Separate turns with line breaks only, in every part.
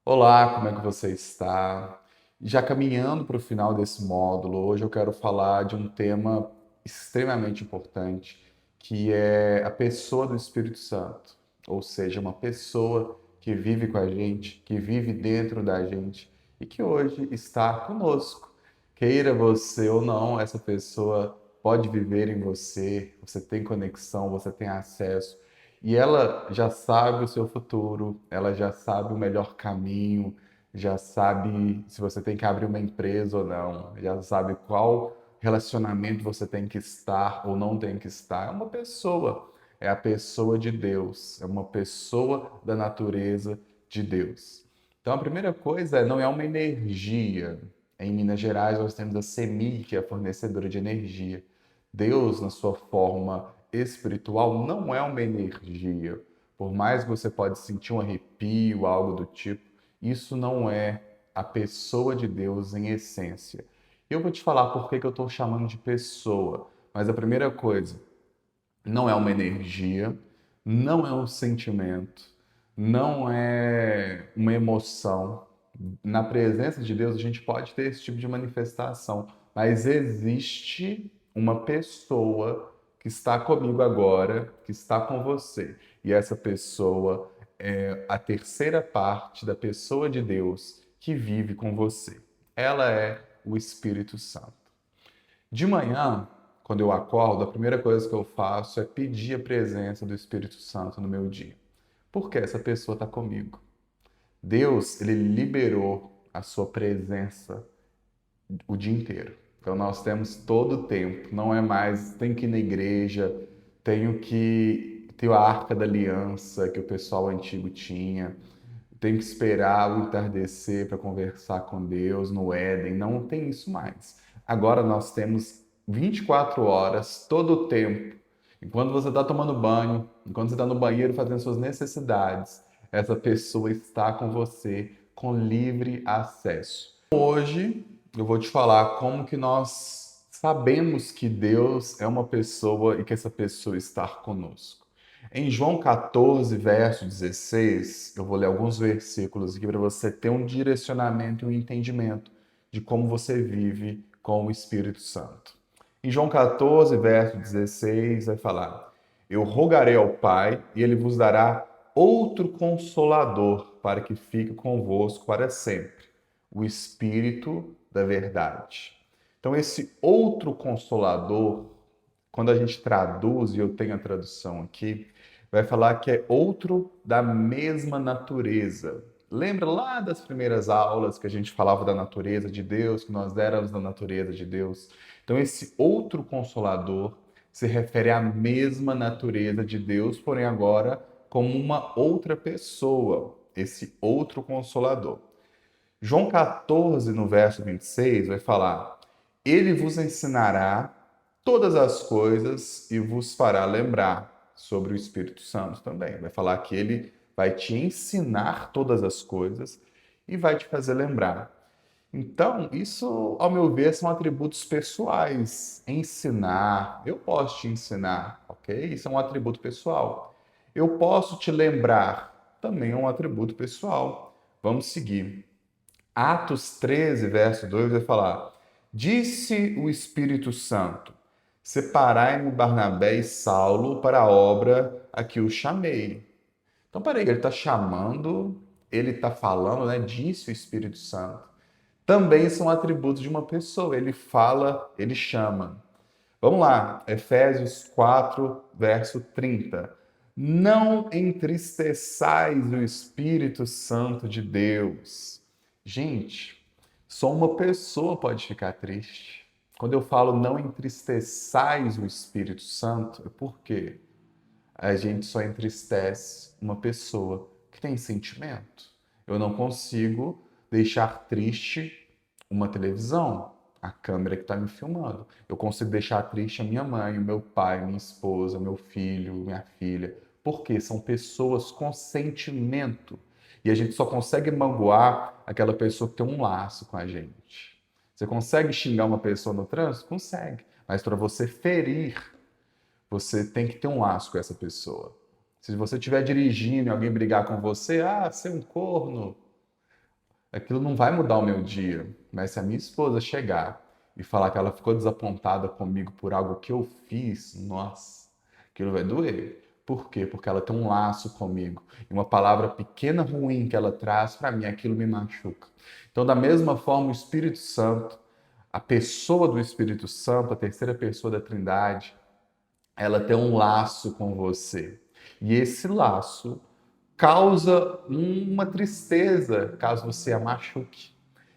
Olá, como é que você está? Já caminhando para o final desse módulo, hoje eu quero falar de um tema extremamente importante, que é a pessoa do Espírito Santo, ou seja, uma pessoa que vive com a gente, que vive dentro da gente e que hoje está conosco. Queira você ou não, essa pessoa pode viver em você, você tem conexão, você tem acesso. E ela já sabe o seu futuro, ela já sabe o melhor caminho, já sabe se você tem que abrir uma empresa ou não, já sabe qual relacionamento você tem que estar ou não tem que estar. É uma pessoa, é a pessoa de Deus, é uma pessoa da natureza de Deus. Então a primeira coisa não é uma energia. Em Minas Gerais nós temos a CEMIG, que é a fornecedora de energia. Deus, na sua forma espiritual, não é uma energia. Por mais que você pode sentir um arrepio, algo do tipo, isso não é a pessoa de Deus em essência. Eu vou te falar por que eu estou chamando de pessoa. Mas a primeira coisa, não é uma energia, não é um sentimento, não é uma emoção. Na presença de Deus, a gente pode ter esse tipo de manifestação, mas existe uma pessoa que está comigo agora, que está com você. E essa pessoa é a terceira parte da pessoa de Deus que vive com você. Ela é o Espírito Santo. De manhã, quando eu acordo, a primeira coisa que eu faço é pedir a presença do Espírito Santo no meu dia. Porque essa pessoa está comigo. Deus, ele liberou a sua presença o dia inteiro. Então nós temos todo o tempo, não é mais tenho que ir na igreja, tenho que ter a Arca da Aliança que o pessoal antigo tinha, tenho que esperar o entardecer para conversar com Deus no Éden, não tem isso mais. Agora nós temos 24 horas, todo o tempo. Enquanto você está tomando banho, enquanto você está no banheiro fazendo suas necessidades, essa pessoa está com você com livre acesso. Hoje eu vou te falar como que nós sabemos que Deus é uma pessoa e que essa pessoa está conosco. Em João 14, verso 16, eu vou ler alguns versículos aqui para você ter um direcionamento e um entendimento de como você vive com o Espírito Santo. Em João 14, verso 16, vai falar: Eu rogarei ao Pai e ele vos dará outro consolador para que fique convosco para sempre, o Espírito da verdade. Então, esse outro consolador, quando a gente traduz, e eu tenho a tradução aqui, vai falar que é outro da mesma natureza. Lembra lá das primeiras aulas que a gente falava da natureza de Deus, que nós éramos da natureza de Deus? Então, esse outro consolador se refere à mesma natureza de Deus, porém agora como uma outra pessoa, esse outro consolador. João 14, no verso 26, vai falar: Ele vos ensinará todas as coisas e vos fará lembrar sobre o Espírito Santo também. Vai falar que ele vai te ensinar todas as coisas e vai te fazer lembrar. Então, isso, ao meu ver, são atributos pessoais. Ensinar, eu posso te ensinar, ok? Isso é um atributo pessoal. Eu posso te lembrar, também é um atributo pessoal. Vamos seguir. Atos 13, verso 2 vai falar: Disse o Espírito Santo: Separai-me Barnabé e Saulo para a obra a que o chamei. Então, peraí, ele está chamando, ele está falando, né? Disse o Espírito Santo. Também são atributos de uma pessoa. Ele fala, ele chama. Vamos lá, Efésios 4, verso 30. Não entristeçais o Espírito Santo de Deus. Gente, só uma pessoa pode ficar triste. Quando eu falo não entristeçais o Espírito Santo, é porque a gente só entristece uma pessoa que tem sentimento. Eu não consigo deixar triste uma televisão, a câmera que está me filmando. Eu consigo deixar triste a minha mãe, o meu pai, minha esposa, meu filho, minha filha, porque são pessoas com sentimento. E a gente só consegue magoar aquela pessoa que tem um laço com a gente. Você consegue xingar uma pessoa no trânsito? Consegue. Mas para você ferir, você tem que ter um laço com essa pessoa. Se você estiver dirigindo e alguém brigar com você, ah, você é um corno. aquilo não vai mudar o meu dia. Mas se a minha esposa chegar e falar que ela ficou desapontada comigo por algo que eu fiz, nossa, aquilo vai doer. Por quê? Porque ela tem um laço comigo. E uma palavra pequena ruim que ela traz para mim, aquilo me machuca. Então, da mesma forma, o Espírito Santo, a pessoa do Espírito Santo, a terceira pessoa da Trindade, ela tem um laço com você. E esse laço causa uma tristeza caso você a machuque.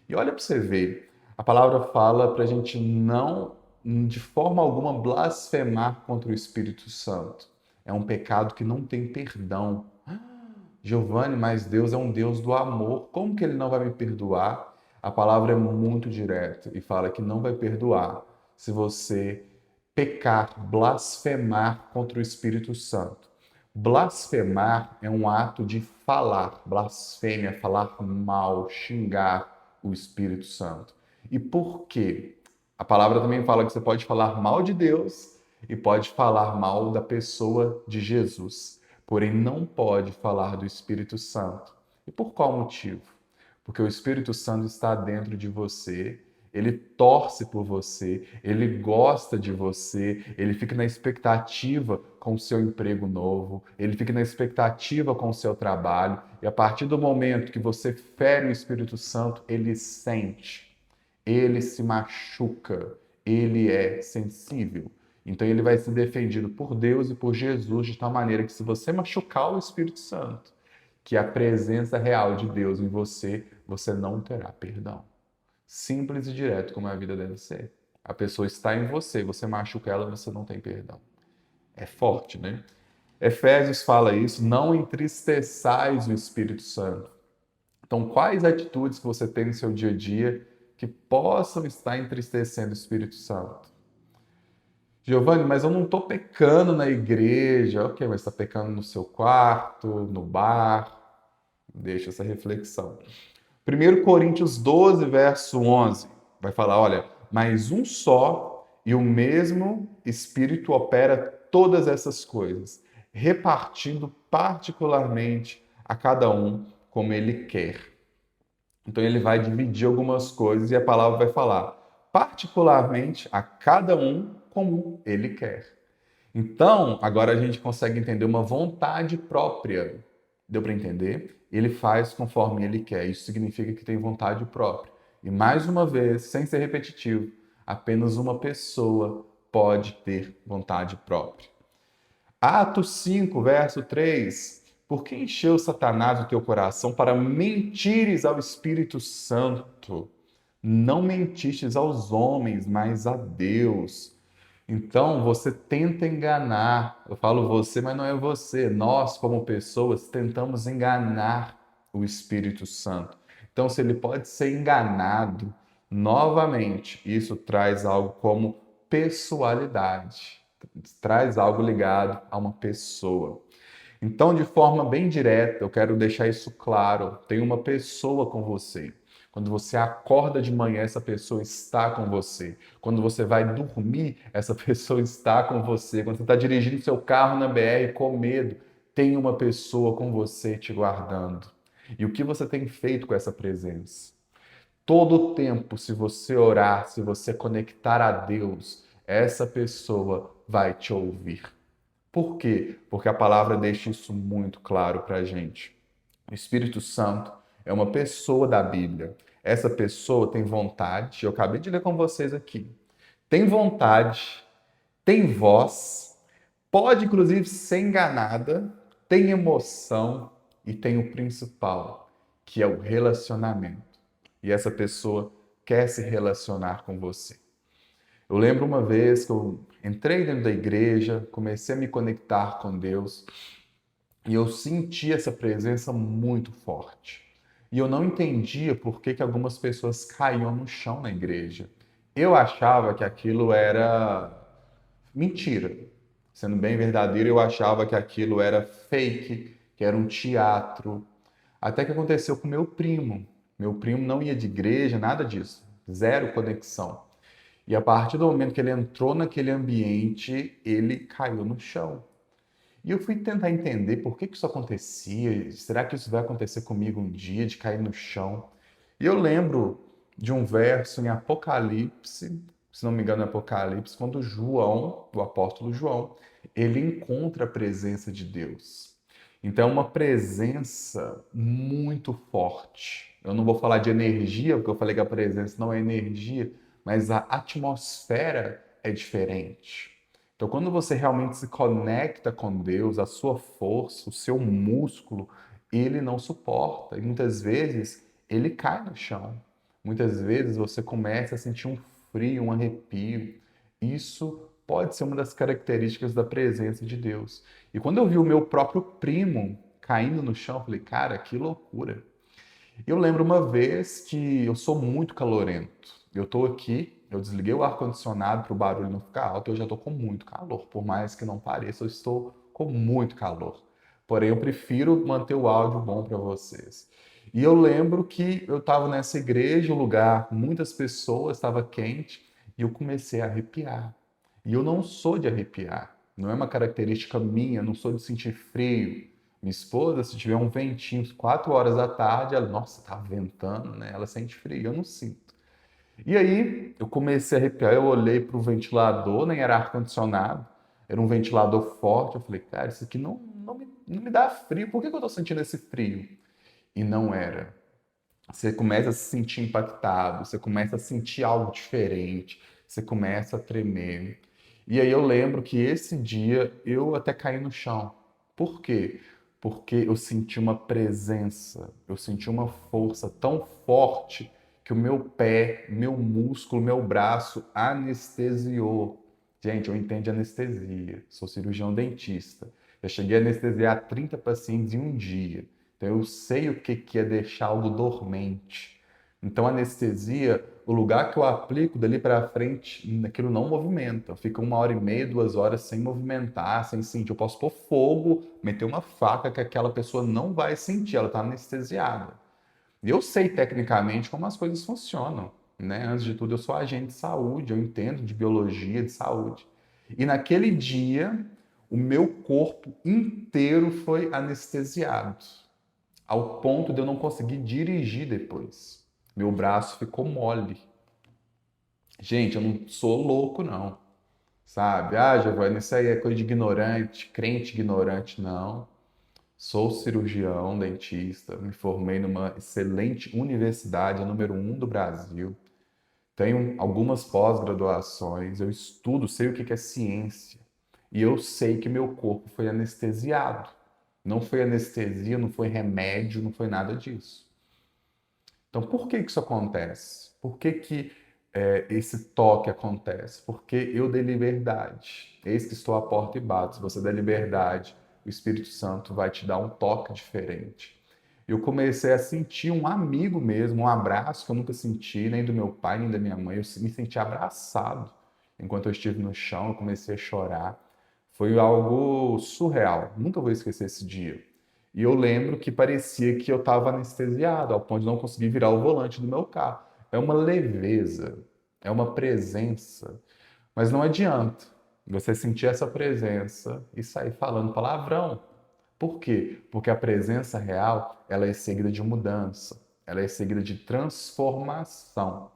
E olha para você ver, a palavra fala para a gente não, de forma alguma, blasfemar contra o Espírito Santo. É um pecado que não tem perdão. Giovanni, mas Deus é um Deus do amor. Como que ele não vai me perdoar? A palavra é muito direta e fala que não vai perdoar se você pecar, blasfemar contra o Espírito Santo. Blasfemar é um ato de falar, blasfêmia, falar mal, xingar o Espírito Santo. E por quê? A palavra também fala que você pode falar mal de Deus e pode falar mal da pessoa de Jesus, porém não pode falar do Espírito Santo. E por qual motivo? Porque o Espírito Santo está dentro de você, ele torce por você, ele gosta de você, ele fica na expectativa com o seu emprego novo, ele fica na expectativa com o seu trabalho, e a partir do momento que você fere o Espírito Santo, ele sente, ele se machuca, ele é sensível. Então ele vai ser defendido por Deus e por Jesus de tal maneira que se você machucar o Espírito Santo, que é a presença real de Deus em você, você não terá perdão. Simples e direto como a vida deve ser. A pessoa está em você, você machuca ela, você não tem perdão. É forte, né? Efésios fala isso, não entristeçais o Espírito Santo. Então, quais atitudes que você tem no seu dia a dia que possam estar entristecendo o Espírito Santo? Giovanni, mas eu não estou pecando na igreja. Ok, mas está pecando no seu quarto, no bar. Deixa essa reflexão. 1 Coríntios 12, verso 11, vai falar, olha, mas um só e o mesmo Espírito opera todas essas coisas, repartindo particularmente a cada um como ele quer. Então ele vai dividir algumas coisas e a palavra vai falar, particularmente a cada um como ele quer. Então, agora a gente consegue entender uma vontade própria. Deu para entender? Ele faz conforme ele quer. Isso significa que tem vontade própria. E mais uma vez, sem ser repetitivo, apenas uma pessoa pode ter vontade própria. Atos 5, verso 3. Por que encheu Satanás o teu coração para mentires ao Espírito Santo? Não mentistes aos homens, mas a Deus. Então, você tenta enganar. Eu falo você, mas não é você. Nós, como pessoas, tentamos enganar o Espírito Santo. Então, se ele pode ser enganado, novamente, isso traz algo como pessoalidade. Traz algo ligado a uma pessoa. Então, de forma bem direta, eu quero deixar isso claro. Tem uma pessoa com você. Quando você acorda de manhã, essa pessoa está com você. Quando você vai dormir, essa pessoa está com você. Quando você está dirigindo seu carro na BR com medo, tem uma pessoa com você te guardando. E o que você tem feito com essa presença? Todo o tempo, se você orar, se você conectar a Deus, essa pessoa vai te ouvir. Por quê? Porque a palavra deixa isso muito claro para a gente. O Espírito Santo é uma pessoa da Bíblia. Essa pessoa tem vontade, eu acabei de ler com vocês aqui. Tem vontade, tem voz, pode inclusive ser enganada, tem emoção e tem o principal, que é o relacionamento. E essa pessoa quer se relacionar com você. Eu lembro uma vez que eu entrei dentro da igreja, comecei a me conectar com Deus e eu senti essa presença muito forte. E eu não entendia por que algumas pessoas caíam no chão na igreja. Eu achava que aquilo era mentira. Sendo bem verdadeiro, eu achava que aquilo era fake, que era um teatro. Até que aconteceu com meu primo. Meu primo não ia de igreja, nada disso. Zero conexão. E a partir do momento que ele entrou naquele ambiente, ele caiu no chão. E eu fui tentar entender por que isso acontecia. Será que isso vai acontecer comigo um dia, de cair no chão? E eu lembro de um verso em Apocalipse, se não me engano, é Apocalipse, quando João, o apóstolo João, ele encontra a presença de Deus. Então, é uma presença muito forte. Eu não vou falar de energia, porque eu falei que a presença não é energia, mas a atmosfera é diferente. Então, quando você realmente se conecta com Deus, a sua força, o seu músculo, ele não suporta. E muitas vezes ele cai no chão. Muitas vezes você começa a sentir um frio, um arrepio. Isso pode ser uma das características da presença de Deus. E quando eu vi o meu próprio primo caindo no chão, eu falei, cara, que loucura. Eu lembro uma vez que eu sou muito calorento. Eu estou aqui, eu desliguei o ar-condicionado para o barulho não ficar alto, eu já estou com muito calor. Por mais que não pareça, eu estou com muito calor. Porém, eu prefiro manter o áudio bom para vocês. E eu lembro que eu estava nessa igreja, um lugar com muitas pessoas, estava quente, e eu comecei a arrepiar. E eu não sou de arrepiar. Não é uma característica minha, não sou de sentir frio. Minha esposa, se tiver um ventinho 4 horas da tarde, ela, nossa, tá ventando, né? Ela sente frio, eu não sinto. E aí, eu comecei a arrepiar, eu olhei para o ventilador, nem era ar-condicionado, era um ventilador forte. Eu falei, cara, isso aqui não me dá frio, por que que eu tô sentindo esse frio? E não era. Você começa a se sentir impactado, você começa a sentir algo diferente, você começa a tremer. E aí eu lembro que esse dia eu até caí no chão. Por quê? Porque eu senti uma presença, eu senti uma força tão forte que o meu pé, meu músculo, meu braço anestesiou. Gente, eu entendo de anestesia, sou cirurgião dentista. Eu cheguei a anestesiar 30 pacientes em um dia. Então eu sei o que é deixar algo dormente. Então, anestesia, o lugar que eu aplico dali para frente, aquilo não movimenta. Fica 1 hora e meia, 2 horas sem movimentar, sem sentir. Eu posso pôr fogo, meter uma faca que aquela pessoa não vai sentir, ela está anestesiada. E eu sei tecnicamente como as coisas funcionam, né? Antes de tudo, eu sou agente de saúde, eu entendo de biologia, de saúde. E naquele dia, o meu corpo inteiro foi anestesiado ao ponto de eu não conseguir dirigir depois. Meu braço ficou mole. Gente, eu não sou louco, não. Sabe? Ah, Giovanni, isso aí é coisa de ignorante, crente ignorante. Não. Sou cirurgião, dentista, me formei numa excelente universidade, a número 1 do Brasil. Tenho algumas pós-graduações, eu estudo, sei o que é ciência. E eu sei que meu corpo foi anestesiado. Não foi anestesia, não foi remédio, não foi nada disso. Então, por que que isso acontece? Por que que esse toque acontece? Porque eu dei liberdade. Eis que estou à porta e bato. Se você der liberdade, o Espírito Santo vai te dar um toque diferente. Eu comecei a sentir um amigo mesmo, um abraço que eu nunca senti, nem do meu pai, nem da minha mãe. Eu me senti abraçado. Enquanto eu estive no chão, eu comecei a chorar. Foi algo surreal. Nunca vou esquecer esse dia. E eu lembro que parecia que eu estava anestesiado, ao ponto de não conseguir virar o volante do meu carro. É uma leveza, é uma presença. Mas não adianta você sentir essa presença e sair falando palavrão. Por quê? Porque a presença real, ela é seguida de mudança, ela é seguida de transformação.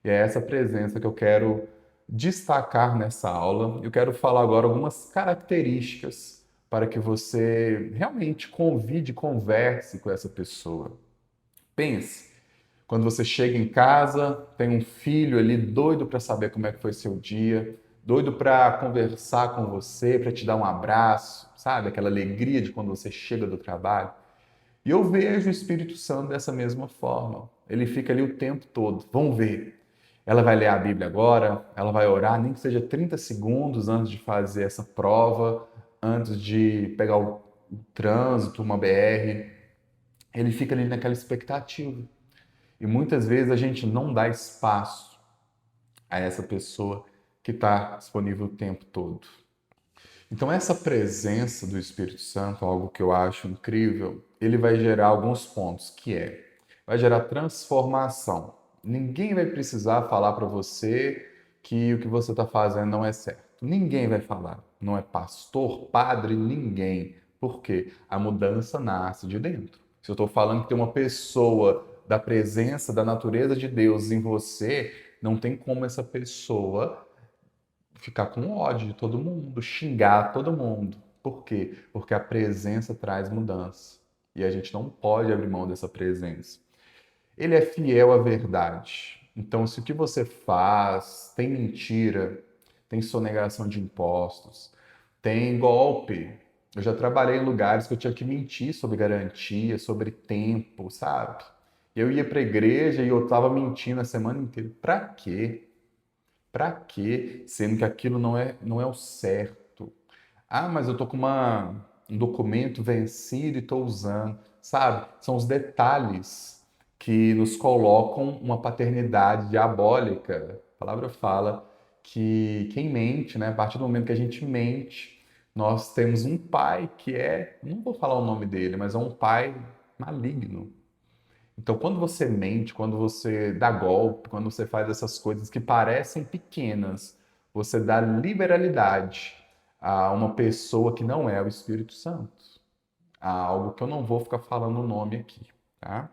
E é essa presença que eu quero destacar nessa aula. Eu quero falar agora algumas características para que você realmente convide, converse com essa pessoa. Pense, quando você chega em casa, tem um filho ali doido para saber como é que foi seu dia, doido para conversar com você, para te dar um abraço, sabe? Aquela alegria de quando você chega do trabalho. E eu vejo o Espírito Santo dessa mesma forma. Ele fica ali o tempo todo. Vamos ver. Ela vai ler a Bíblia agora, ela vai orar, nem que seja 30 segundos antes de fazer essa prova, antes de pegar o trânsito, uma BR. Ele fica ali naquela expectativa. E muitas vezes a gente não dá espaço a essa pessoa que está disponível o tempo todo. Então, essa presença do Espírito Santo, algo que eu acho incrível, ele vai gerar alguns pontos, vai gerar transformação. Ninguém vai precisar falar para você que o que você está fazendo não é certo. Ninguém vai falar. Não é pastor, padre, ninguém. Por quê? A mudança nasce de dentro. Se eu estou falando que tem uma pessoa da presença, da natureza de Deus em você, não tem como essa pessoa ficar com ódio de todo mundo, xingar todo mundo. Por quê? Porque a presença traz mudança. E a gente não pode abrir mão dessa presença. Ele é fiel à verdade. Então, se o que você faz tem mentira, tem sonegação de impostos, tem golpe. Eu já trabalhei em lugares que eu tinha que mentir sobre garantia, sobre tempo, sabe? Eu ia para a igreja e eu estava mentindo a semana inteira. Para quê? Para quê? Sendo que aquilo não é o certo. Ah, mas eu tô com um documento vencido e estou usando. Sabe? São os detalhes que nos colocam uma paternidade diabólica. A palavra fala que quem mente, né? A partir do momento que a gente mente, nós temos um pai que não vou falar o nome dele, mas é um pai maligno. Então, quando você mente, quando você dá golpe, quando você faz essas coisas que parecem pequenas, você dá liberalidade a uma pessoa que não é o Espírito Santo. A algo que eu não vou ficar falando o nome aqui, tá?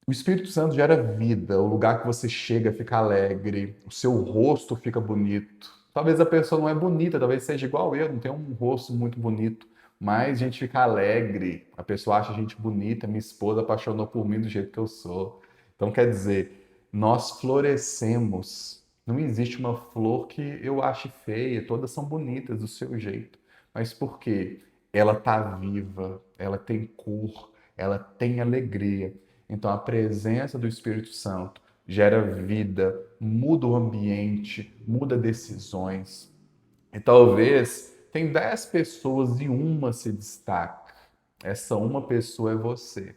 O Espírito Santo gera vida, o lugar que você chega fica alegre, o seu rosto fica bonito. Talvez a pessoa não é bonita, talvez seja igual eu, não tem um rosto muito bonito, mas a gente fica alegre, a pessoa acha a gente bonita, minha esposa apaixonou por mim do jeito que eu sou. Então, quer dizer, nós florescemos. Não existe uma flor que eu ache feia, todas são bonitas do seu jeito. Mas por quê? Ela está viva, ela tem cor, ela tem alegria. Então, a presença do Espírito Santo gera vida, muda o ambiente, muda decisões. E talvez tem 10 pessoas e uma se destaca. Essa uma pessoa é você.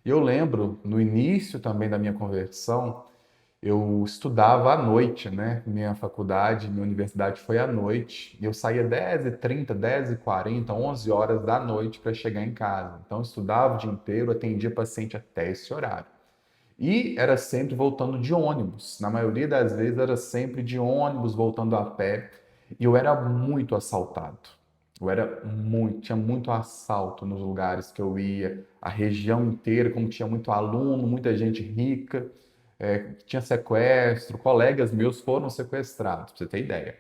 E eu lembro, no início também da minha conversão, eu estudava à noite, né? Minha faculdade, minha universidade foi à noite. E eu saía 10h30, 10h40, 11 horas da noite para chegar em casa. Então, eu estudava o dia inteiro, atendia paciente até esse horário. E era sempre voltando de ônibus. Na maioria das vezes era sempre de ônibus, voltando a pé. E eu era muito assaltado. Tinha muito assalto nos lugares que eu ia, a região inteira, como tinha muito aluno, muita gente rica, tinha sequestro, colegas meus foram sequestrados, pra você ter ideia.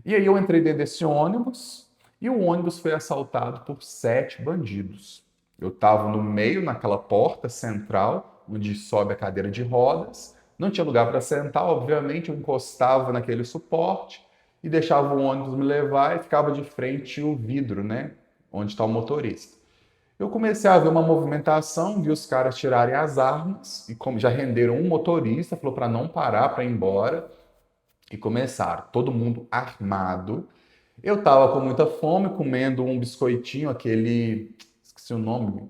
E aí eu entrei dentro desse ônibus e o ônibus foi assaltado por 7 bandidos. Eu estava no meio, naquela porta central, onde sobe a cadeira de rodas, não tinha lugar para sentar, obviamente, eu encostava naquele suporte e deixava o ônibus me levar e ficava de frente o vidro, né? Onde está o motorista. Eu comecei a ver uma movimentação, vi os caras tirarem as armas e como já renderam um motorista, falou para não parar, para ir embora e começaram, todo mundo armado. Eu tava com muita fome, comendo um biscoitinho, esqueci o nome,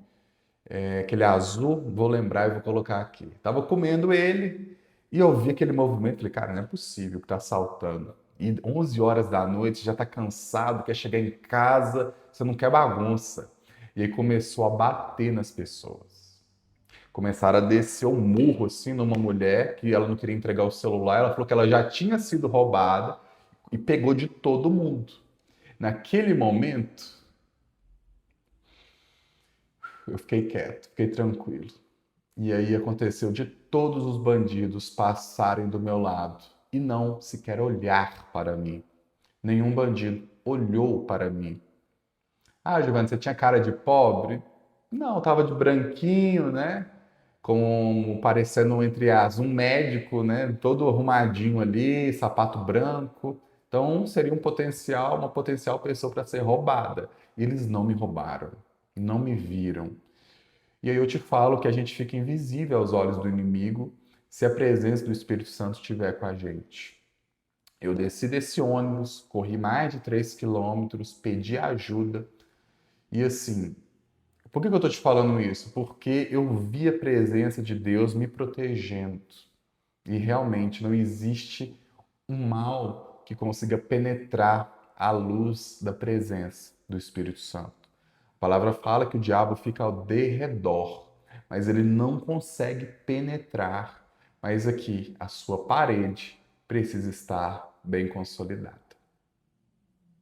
aquele azul, vou lembrar e vou colocar aqui. Tava comendo ele e eu vi aquele movimento, falei, cara, não é possível que tá assaltando. E 11 horas da noite, já tá cansado, quer chegar em casa, você não quer bagunça. E aí começou a bater nas pessoas. Começaram a descer o murro assim numa mulher que ela não queria entregar o celular. Ela falou que ela já tinha sido roubada e pegou de todo mundo. Naquele momento, eu fiquei quieto, fiquei tranquilo. E aí aconteceu de todos os bandidos passarem do meu lado e não sequer olhar para mim. Nenhum bandido olhou para mim. Ah, Giovanni, você tinha cara de pobre? Não, eu tava de branquinho, né? Como parecendo, entre as, um médico, né? Todo arrumadinho ali, sapato branco. Então, seria uma potencial pessoa para ser roubada. E eles não me roubaram, não me viram. E aí eu te falo que a gente fica invisível aos olhos do inimigo se a presença do Espírito Santo estiver com a gente. Eu desci desse ônibus, corri mais de 3 quilômetros, pedi ajuda. E assim, por que eu estou te falando isso? Porque eu vi a presença de Deus me protegendo. E realmente não existe um mal que consiga penetrar a luz da presença do Espírito Santo. A palavra fala que o diabo fica ao derredor, mas ele não consegue penetrar. Mas aqui, a sua parede precisa estar bem consolidada.